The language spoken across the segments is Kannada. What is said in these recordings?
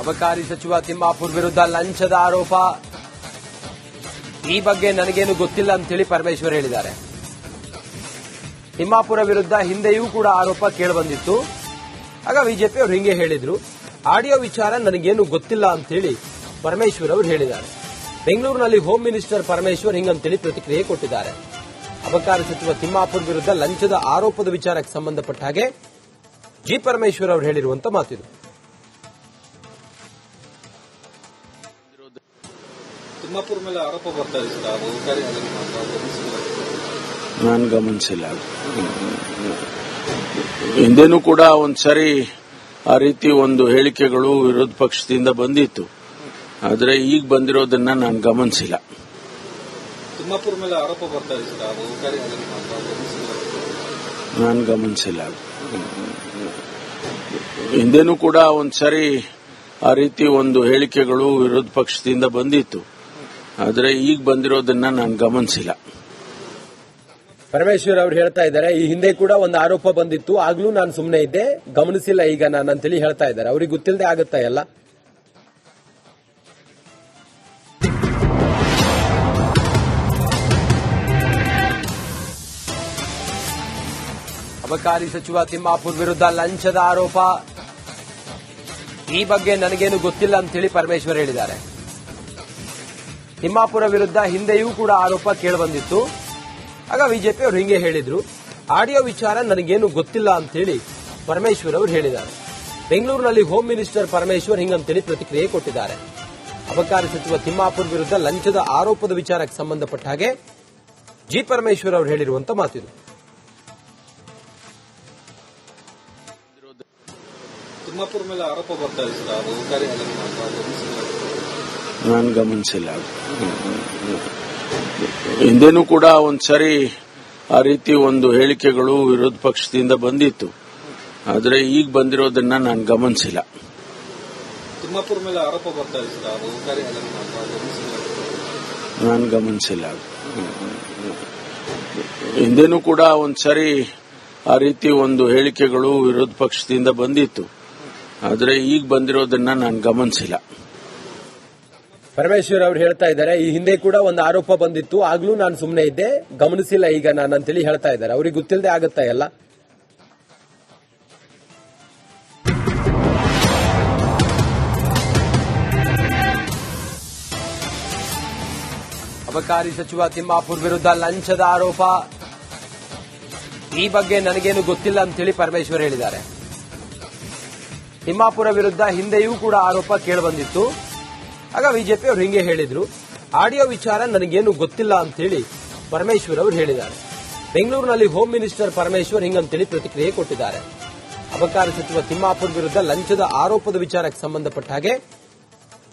ಅಬಕಾರಿ ಸಚಿವ ತಿಮ್ಮಾಪುರ್ ವಿರುದ್ಧ ಲಂಚದ ಆರೋಪ. ಈ ಬಗ್ಗೆ ನನಗೇನು ಗೊತ್ತಿಲ್ಲ ಅಂತೇಳಿ ಪರಮೇಶ್ವರ್ ಹೇಳಿದ್ದಾರೆ. ತಿಮ್ಮಾಪುರ ವಿರುದ್ಧ ಹಿಂದೆಯೂ ಕೂಡ ಆರೋಪ ಕೇಳಿಬಂದಿತ್ತು. ಆಗ ಬಿಜೆಪಿ ಅವರು ಹಿಂಗೆ ಹೇಳಿದ್ರು, ಆಡಿಯೋ ವಿಚಾರ ನನಗೇನು ಗೊತ್ತಿಲ್ಲ ಅಂತೇಳಿ ಪರಮೇಶ್ವರ್ ಅವರು ಹೇಳಿದ್ದಾರೆ. ಬೆಂಗಳೂರಿನಲ್ಲಿ ಹೋಮ್ ಮಿನಿಸ್ಟರ್ ಪರಮೇಶ್ವರ್ ಹಿಂಗಂತೇಳಿ ಪ್ರತಿಕ್ರಿಯೆ ಕೊಟ್ಟಿದ್ದಾರೆ. ಅಬಕಾರಿ ಸಚಿವ ತಿಮ್ಮಾಪುರ್ ವಿರುದ್ಧ ಲಂಚದ ಆರೋಪದ ವಿಚಾರಕ್ಕೆ ಸಂಬಂಧಪಟ್ಟ ಹಾಗೆ ಜಿ ಪರಮೇಶ್ವರ್ ಅವರು ಹೇಳಿರುವಂತ ಮಾತಿದು. ತಿಮ್ಮಾಪುರ ಮೇಲೆ ಆರೋಪ ಬರ್ತಾ ಇದೆ ಸರ್, ನಾನು ಗಮನಿಸಿಲ್ಲ. ಹಿಂದೆನೂ ಕೂಡ ಒಂದ್ಸರಿ ಆ ರೀತಿ ಒಂದು ಹೇಳಿಕೆಗಳು ವಿರೋಧ ಪಕ್ಷದಿಂದ ಬಂದಿತ್ತು, ಆದರೆ ಈಗ ಬಂದಿರೋದನ್ನ ನಾನು ಗಮನಿಸಿಲ್ಲ. ತಿಮ್ಮಾಪುರ ಮೇಲೆ ಆರೋಪ ಬರ್ತಾ ಇದೆ ಸರ್, ನಾನು ಗಮನಿಸಿಲ್ಲ. ಹಿಂದೆನೂ ಕೂಡ ಒಂದ್ಸರಿ ಆ ರೀತಿ ಒಂದು ಹೇಳಿಕೆಗಳು ವಿರೋಧ ಪಕ್ಷದಿಂದ ಬಂದಿತ್ತು, ಆದರೆ ಈಗ ಬಂದಿರೋದನ್ನ ನಾನು ಗಮನಿಸಿಲ್ಲ. ಪರಮೇಶ್ವರ್ ಅವರು ಹೇಳ್ತಾ ಇದ್ದಾರೆ, ಈ ಹಿಂದೆ ಕೂಡ ಒಂದು ಆರೋಪ ಬಂದಿತ್ತು, ಆಗ್ಲೂ ನಾನು ಸುಮ್ಮನೆ ಇದ್ದೆ, ಗಮನಿಸಿಲ್ಲ ಈಗ ನಾನು ಅಂತೇಳಿ ಹೇಳ್ತಾ ಇದ್ದಾರೆ. ಅವ್ರಿಗೆ ಗೊತ್ತಿಲ್ಲದೆ ಆಗುತ್ತಾ ಎಲ್ಲ? ಅಬಕಾರಿ ಸಚಿವ ತಿಮ್ಮಾಪುರ್ ವಿರುದ್ಧ ಲಂಚದ ಆರೋಪ. ಈ ಬಗ್ಗೆ ನನಗೇನು ಗೊತ್ತಿಲ್ಲ ಅಂತೇಳಿ ಪರಮೇಶ್ವರ್ ಹೇಳಿದ್ದಾರೆ. ತಿಮ್ಮಾಪುರ ವಿರುದ್ಧ ಹಿಂದೆಯೂ ಕೂಡ ಆರೋಪ ಕೇಳಿಬಂದಿತ್ತು. ಆಗ ಬಿಜೆಪಿ ಅವರು ಹಿಂಗೆ ಹೇಳಿದ್ರು, ಆಡಿಯೋ ವಿಚಾರ ನನಗೇನು ಗೊತ್ತಿಲ್ಲ ಅಂತೇಳಿ ಪರಮೇಶ್ವರ್ ಅವರು ಹೇಳಿದ್ದಾರೆ. ಬೆಂಗಳೂರಿನಲ್ಲಿ ಹೋಮ್ ಮಿನಿಸ್ಟರ್ ಪರಮೇಶ್ವರ್ ಹಿಂಗಂತೇಳಿ ಪ್ರತಿಕ್ರಿಯೆ ಕೊಟ್ಟಿದ್ದಾರೆ. ಅಬಕಾರಿ ಸಚಿವ ತಿಮ್ಮಾಪುರ್ ವಿರುದ್ಧ ಲಂಚದ ಆರೋಪದ ವಿಚಾರಕ್ಕೆ ಸಂಬಂಧಪಟ್ಟ ಹಾಗೆ ಜಿ ಪರಮೇಶ್ವರ್ ಅವರು ಹೇಳಿರುವಂತ ಮಾತಿದು. ತಿಮ್ಮಾಪುರ ಮೇಲೆ ಆರೋಪ ಬರ್ತಾ ಇದೆ ಸರ್, ನಾನು ಗಮನಿಸಿಲ್ಲ. ಹಿಂದೆನೂ ಕೂಡ ಒಂದ್ಸರಿ ಆ ರೀತಿ ಒಂದು ಹೇಳಿಕೆಗಳು ವಿರೋಧ ಪಕ್ಷದಿಂದ ಬಂದಿತ್ತು, ಆದರೆ ಈಗ ಬಂದಿರೋದನ್ನ ನಾನು ಗಮನಿಸಿಲ್ಲ. ತಿಮ್ಮಾಪುರ ಮೇಲೆ ಆರೋಪ ಬರ್ತಾ ಇದೆ ಸರ್, ನಾನು ಗಮನಿಸಿಲ್ಲ. ಹಿಂದೆನೂ ಕೂಡ ಒಂದ್ಸರಿ ಆ ರೀತಿ ಒಂದು ಹೇಳಿಕೆಗಳು ವಿರೋಧ ಪಕ್ಷದಿಂದ ಬಂದಿತ್ತು, ಆದರೆ ಈಗ ಬಂದಿರೋದನ್ನ ನಾನು ಗಮನಿಸಿಲ್ಲ. ಪರಮೇಶ್ವರ್ ಅವರು ಹೇಳ್ತಾ ಇದ್ದಾರೆ, ಈ ಹಿಂದೆ ಕೂಡ ಒಂದು ಆರೋಪ ಬಂದಿತ್ತು, ಆಗ್ಲೂ ನಾನು ಸುಮ್ಮನೆ ಇದ್ದೆ, ಗಮನಿಸಿಲ್ಲ ಈಗ ನಾನು ಅಂತೇಳಿ ಹೇಳ್ತಾ ಇದ್ದಾರೆ. ಅವ್ರಿಗೆ ಗೊತ್ತಿಲ್ಲದೆ ಆಗುತ್ತಾ ಎಲ್ಲ? ಅಬಕಾರಿ ಸಚಿವ ತಿಮ್ಮಾಪುರ್ ವಿರುದ್ಧ ಲಂಚದ ಆರೋಪ. ಈ ಬಗ್ಗೆ ನನಗೇನು ಗೊತ್ತಿಲ್ಲ ಅಂತೇಳಿ ಪರಮೇಶ್ವರ್ ಹೇಳಿದ್ದಾರೆ. ತಿಮ್ಮಾಪುರ ವಿರುದ್ಧ ಹಿಂದೆಯೂ ಕೂಡ ಆರೋಪ ಕೇಳಿಬಂದಿತ್ತು. ಆಗ ಬಿಜೆಪಿ ಅವರು ಹಿಂಗೆ ಹೇಳಿದ್ರು, ಆಡಿಯೋ ವಿಚಾರ ನನಗೇನು ಗೊತ್ತಿಲ್ಲ ಅಂತೇಳಿ ಪರಮೇಶ್ವರ್ ಅವರು ಹೇಳಿದ್ದಾರೆ. ಬೆಂಗಳೂರಿನಲ್ಲಿ ಹೋಮ್ ಮಿನಿಸ್ಟರ್ ಪರಮೇಶ್ವರ್ ಹಿಂಗಂತೇಳಿ ಪ್ರತಿಕ್ರಿಯೆ ಕೊಟ್ಟಿದ್ದಾರೆ. ಅಬಕಾರಿ ಸಚಿವ ತಿಮ್ಮಾಪುರ್ ವಿರುದ್ಧ ಲಂಚದ ಆರೋಪದ ವಿಚಾರಕ್ಕೆ ಸಂಬಂಧಪಟ್ಟ ಹಾಗೆ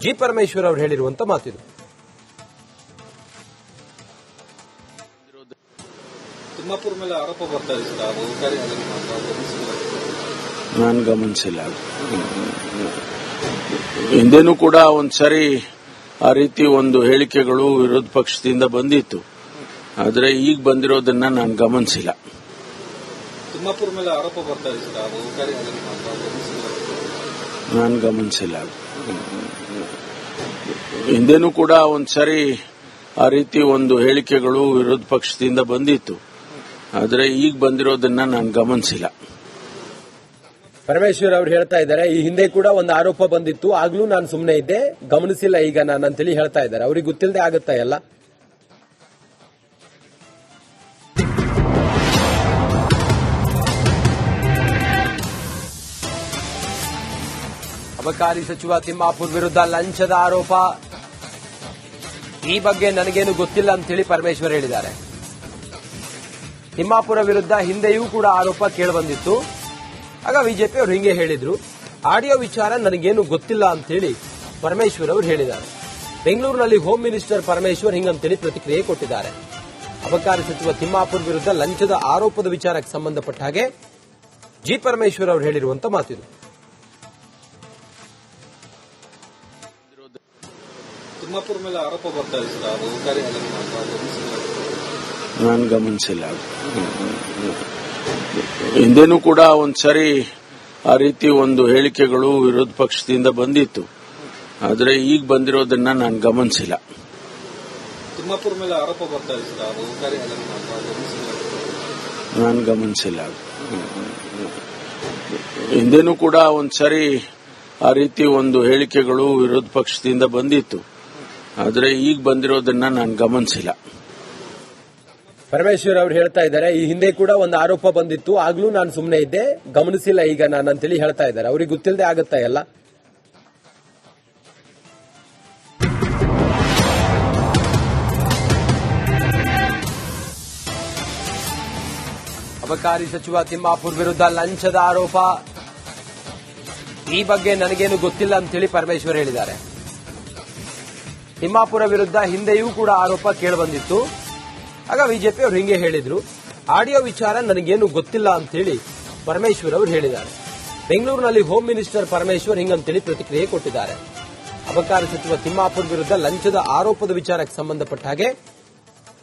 ಜಿ ಪರಮೇಶ್ವರ್ ಅವರು ಹೇಳಿರುವಂತ ಮಾತಿದು. ತಿಮ್ಮಾಪುರ ಮೇಲೆ ಆರೋಪ ಬರ್ತಾ ಇದೆ ಸರ್, ನಾನು ಗಮನಿಸಿಲ್ಲ. ಹಿಂದೆನೂ ಕೂಡ ಒಂದ್ಸರಿ ಆ ರೀತಿ ಒಂದು ಹೇಳಿಕೆಗಳು ವಿರೋಧ ಪಕ್ಷದಿಂದ ಬಂದಿತ್ತು, ಆದರೆ ಈಗ ಬಂದಿರೋದನ್ನ ನಾನು ಗಮನಿಸಿಲ್ಲ. ತಿಮ್ಮಾಪುರ ಮೇಲೆ ಆರೋಪ ಬರ್ತಾ ಇದೆ ಸರ್, ನಾನು ಗಮನಿಸಿಲ್ಲ. ಹಿಂದೆನೂ ಕೂಡ ಒಂದ್ಸರಿ ಆ ರೀತಿ ಒಂದು ಹೇಳಿಕೆಗಳು ವಿರೋಧ ಪಕ್ಷದಿಂದ ಬಂದಿತ್ತು, ಆದರೆ ಈಗ ಬಂದಿರೋದನ್ನ ನಾನು ಗಮನಿಸಿಲ್ಲ. ಪರಮೇಶ್ವರ್ ಅವರು ಹೇಳ್ತಾ ಇದ್ದಾರೆ, ಈ ಹಿಂದೆ ಕೂಡ ಒಂದು ಆರೋಪ ಬಂದಿತ್ತು, ಆಗ್ಲೂ ನಾನು ಸುಮ್ಮನೆ ಇದ್ದೆ, ಗಮನಿಸಿಲ್ಲ ಈಗ ನಾನು ಅಂತೇಳಿ ಹೇಳ್ತಾ ಇದ್ದಾರೆ. ಅವ್ರಿಗೆ ಗೊತ್ತಿಲ್ಲದೆ ಆಗುತ್ತಾ ಎಲ್ಲ? ಅಬಕಾರಿ ಸಚಿವ ತಿಮ್ಮಾಪುರ್ ವಿರುದ್ಧ ಲಂಚದ ಆರೋಪ. ಈ ಬಗ್ಗೆ ನನಗೇನು ಗೊತ್ತಿಲ್ಲ ಅಂತೇಳಿ ಪರಮೇಶ್ವರ್ ಹೇಳಿದ್ದಾರೆ. ತಿಮ್ಮಾಪುರ ವಿರುದ್ಧ ಹಿಂದೆಯೂ ಕೂಡ ಆರೋಪ ಕೇಳಿಬಂದಿತ್ತು. ಆಗ ಬಿಜೆಪಿ ಅವರು ಹಿಂಗೆ ಹೇಳಿದ್ರು, ಆಡಿಯೋ ವಿಚಾರ ನನಗೇನು ಗೊತ್ತಿಲ್ಲ ಅಂತೇಳಿ ಪರಮೇಶ್ವರ್ ಅವರು ಹೇಳಿದ್ದಾರೆ. ಬೆಂಗಳೂರಿನಲ್ಲಿ ಹೋಮ್ ಮಿನಿಸ್ಟರ್ ಪರಮೇಶ್ವರ್ ಹಿಂಗಂತೇಳಿ ಪ್ರತಿಕ್ರಿಯೆ ಕೊಟ್ಟಿದ್ದಾರೆ. ಅಬಕಾರಿ ಸಚಿವ ತಿಮ್ಮಾಪುರ್ ವಿರುದ್ಧ ಲಂಚದ ಆರೋಪದ ವಿಚಾರಕ್ಕೆ ಸಂಬಂಧಪಟ್ಟ ಹಾಗೆ ಜಿ ಪರಮೇಶ್ವರ್ ಅವರು ಹೇಳಿರುವಂತ ಮಾತಿದು. ತಿಮ್ಮಾಪುರ ಮೇಲೆ ಆರೋಪ ಬರ್ತಾ ಇದೆ ಸರ್, ನಾನು ಗಮನಿಸಿಲ್ಲ. ಹಿಂದೆನೂ ಕೂಡ ಒಂದ್ಸರಿ ಆ ರೀತಿ ಒಂದು ಹೇಳಿಕೆಗಳು ವಿರೋಧ ಪಕ್ಷದಿಂದ ಬಂದಿತ್ತು, ಆದರೆ ಈಗ ಬಂದಿರೋದನ್ನ ನಾನು ಗಮನಿಸಿಲ್ಲ. ತಿಮ್ಮಾಪುರ ಮೇಲೆ ಆರೋಪ ಬರ್ತಾ ಇದೆ ಸರ್, ಅದು ಕಾರ್ಯಾಲಯ ನಾನು ಗಮನಿಸಿಲ್ಲ. ಹಿಂದೆನೂ ಕೂಡ ಒಂದ್ಸರಿ ಆ ರೀತಿ ಒಂದು ಹೇಳಿಕೆಗಳು ವಿರೋಧ ಪಕ್ಷದಿಂದ ಬಂದಿತ್ತು, ಆದರೆ ಈಗ ಬಂದಿರೋದನ್ನ ನಾನು ಗಮನಿಸಿಲ್ಲ. ಪರಮೇಶ್ವರ್ ಅವರು ಹೇಳ್ತಾ ಇದ್ದಾರೆ, ಈ ಹಿಂದೆ ಕೂಡ ಒಂದು ಆರೋಪ ಬಂದಿತ್ತು, ಆಗ್ಲೂ ನಾನು ಸುಮ್ಮನೆ ಇದ್ದೆ, ಗಮನಿಸಿಲ್ಲ ಈಗ ನಾನು ಅಂತೇಳಿ ಹೇಳ್ತಾ ಇದ್ದಾರೆ. ಅವ್ರಿಗೆ ಗೊತ್ತಿಲ್ಲದೆ ಆಗುತ್ತಾ ಎಲ್ಲ? ಅಬಕಾರಿ ಸಚಿವ ತಿಮ್ಮಾಪುರ್ ವಿರುದ್ಧ ಲಂಚದ ಆರೋಪ, ಈ ಬಗ್ಗೆ ನನಗೇನು ಗೊತ್ತಿಲ್ಲ ಅಂತೇಳಿ ಪರಮೇಶ್ವರ್ ಹೇಳಿದ್ದಾರೆ. ತಿಮ್ಮಾಪುರ ವಿರುದ್ಧ ಹಿಂದೆಯೂ ಕೂಡ ಆರೋಪ ಕೇಳಿಬಂದಿತ್ತು, ಆಗ ಬಿಜೆಪಿ ಅವರು ಹಿಂಗೆ ಹೇಳಿದ್ರು. ಆಡಿಯೋ ವಿಚಾರ ನನಗೇನು ಗೊತ್ತಿಲ್ಲ ಅಂತೇಳಿ ಪರಮೇಶ್ವರ್ ಅವರು ಹೇಳಿದ್ದಾರೆ. ಬೆಂಗಳೂರಿನಲ್ಲಿ ಹೋಮ್ ಮಿನಿಸ್ಟರ್ ಪರಮೇಶ್ವರ್ ಹಿಂಗಂತೇಳಿ ಪ್ರತಿಕ್ರಿಯೆ ಕೊಟ್ಟಿದ್ದಾರೆ. ಅಬಕಾರಿ ಸಚಿವ ತಿಮ್ಮಾಪುರ್ ವಿರುದ್ಧ ಲಂಚದ ಆರೋಪದ ವಿಚಾರಕ್ಕೆ ಸಂಬಂಧಪಟ್ಟ ಹಾಗೆ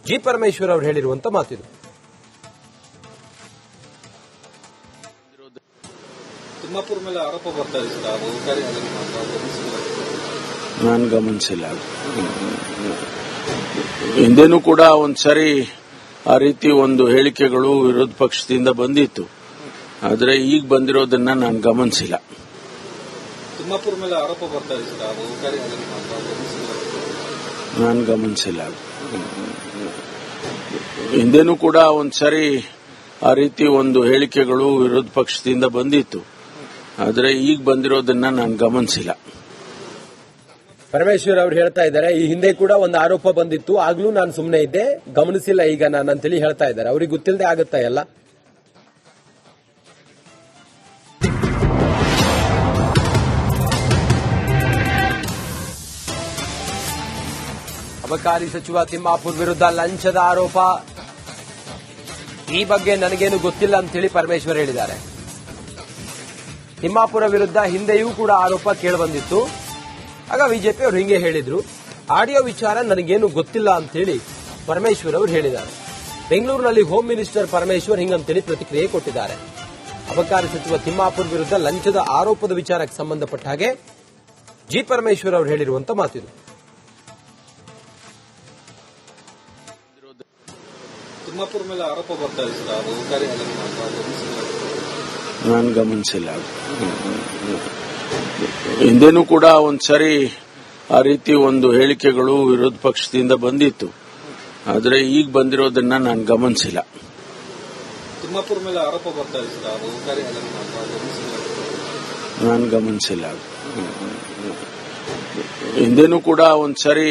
ಜಿ ಪರಮೇಶ್ವರ್ ಅವರು ಹೇಳಿರುವಂತ ಮಾತಿದು. ತಿಮ್ಮಾಪುರ ಮೇಲೆ ಆರೋಪ ಬರ್ತಾ ಇದೆ ಸರ್, ಅದು ಕಾರ್ಯಾಲಯ ನಾನು ಗಮನಿಸಿಲ್ಲ. ಹಿಂದೆನೂ ಕೂಡ ಒಂದ್ಸರಿ ಆ ರೀತಿ ಒಂದು ಹೇಳಿಕೆಗಳು ವಿರೋಧ ಪಕ್ಷದಿಂದ ಬಂದಿತ್ತು, ಆದರೆ ಈಗ ಬಂದಿರೋದನ್ನ ನಾನು ಗಮನಿಸಿಲ್ಲ. ತಿಮ್ಮಾಪುರ ಮೇಲೆ ಆರೋಪ ಬರ್ತಾ ಇದೆ ಸರ್, ಅದು ಕಾರ್ಯಾಲಯ ನಾನು ಗಮನಿಸಿಲ್ಲ. ಹಿಂದೆನೂ ಕೂಡ ಒಂದ್ಸರಿ ಆ ರೀತಿ ಒಂದು ಹೇಳಿಕೆಗಳು ವಿರೋಧ ಪಕ್ಷದಿಂದ ಬಂದಿತ್ತು, ಆದರೆ ಈಗ ಬಂದಿರೋದನ್ನ ನಾನು ಗಮನಿಸಿಲ್ಲ. ಪರಮೇಶ್ವರ್ ಅವರು ಹೇಳ್ತಾ ಇದ್ದಾರೆ, ಈ ಹಿಂದೆ ಕೂಡ ಒಂದು ಆರೋಪ ಬಂದಿತ್ತು, ಆಗ್ಲೂ ನಾನು ಸುಮ್ಮನೆ ಇದ್ದೆ, ಗಮನಿಸಿಲ್ಲ ಈಗ ನಾನು ಅಂತೇಳಿ ಹೇಳ್ತಾ ಇದ್ದಾರೆ. ಅವ್ರಿಗೆ ಗೊತ್ತಿಲ್ಲದೆ ಆಗುತ್ತಾ ಎಲ್ಲ? ಅಬಕಾರಿ ಸಚಿವ ತಿಮ್ಮಾಪುರ್ ವಿರುದ್ಧ ಲಂಚದ ಆರೋಪ, ಈ ಬಗ್ಗೆ ನನಗೇನು ಗೊತ್ತಿಲ್ಲ ಅಂತೇಳಿ ಪರಮೇಶ್ವರ್ ಹೇಳಿದ್ದಾರೆ. ತಿಮ್ಮಾಪುರ ವಿರುದ್ಧ ಹಿಂದೆಯೂ ಕೂಡ ಆರೋಪ ಕೇಳಿಬಂದಿತ್ತು, ಆಗ ಬಿಜೆಪಿ ಅವರು ಹಿಂಗೆ ಹೇಳಿದ್ರು. ಆಡಿಯೋ ವಿಚಾರ ನನಗೇನು ಗೊತ್ತಿಲ್ಲ ಅಂತೇಳಿ ಪರಮೇಶ್ವರ್ ಅವರು ಹೇಳಿದ್ದಾರೆ. ಬೆಂಗಳೂರಿನಲ್ಲಿ ಹೋಮ್ ಮಿನಿಸ್ಟರ್ ಪರಮೇಶ್ವರ್ ಹಿಂಗಂತೇಳಿ ಪ್ರತಿಕ್ರಿಯೆ ಕೊಟ್ಟಿದ್ದಾರೆ. ಅಬಕಾರಿ ಸಚಿವ ತಿಮ್ಮಾಪುರ್ ವಿರುದ್ಧ ಲಂಚದ ಆರೋಪದ ವಿಚಾರಕ್ಕೆ ಸಂಬಂಧಪಟ್ಟ ಹಾಗೆ ಜಿ ಪರಮೇಶ್ವರ್ ಅವರು ಹೇಳಿರುವಂತ ಮಾತಿದು. ತಿಮ್ಮಾಪುರ ಮೇಲೆ ಆರೋಪ ಬರ್ತಾ ಇದೆ ಸರ್, ಅದು ಕಾರ್ಯಾಲಯ ನಾನು ಗಮನಿಸಿಲ್ಲ. ಹಿಂದೆನೂ ಕೂಡ ಒಂದ್ಸರಿ ಆ ರೀತಿ ಒಂದು ಹೇಳಿಕೆಗಳು ವಿರೋಧ ಪಕ್ಷದಿಂದ ಬಂದಿತ್ತು, ಆದರೆ ಈಗ ಬಂದಿರೋದನ್ನ ನಾನು ಗಮನಿಸಿಲ್ಲ. ತಿಮ್ಮಾಪುರ ಮೇಲೆ ಆರೋಪ ಬರ್ತಾ ಇದೆ ಸರ್, ಅದು ಕಾರ್ಯಾಲಯ ನಾನು ಗಮನಿಸಿಲ್ಲ. ಹಿಂದೆನೂ ಕೂಡ ಒಂದ್ಸರಿ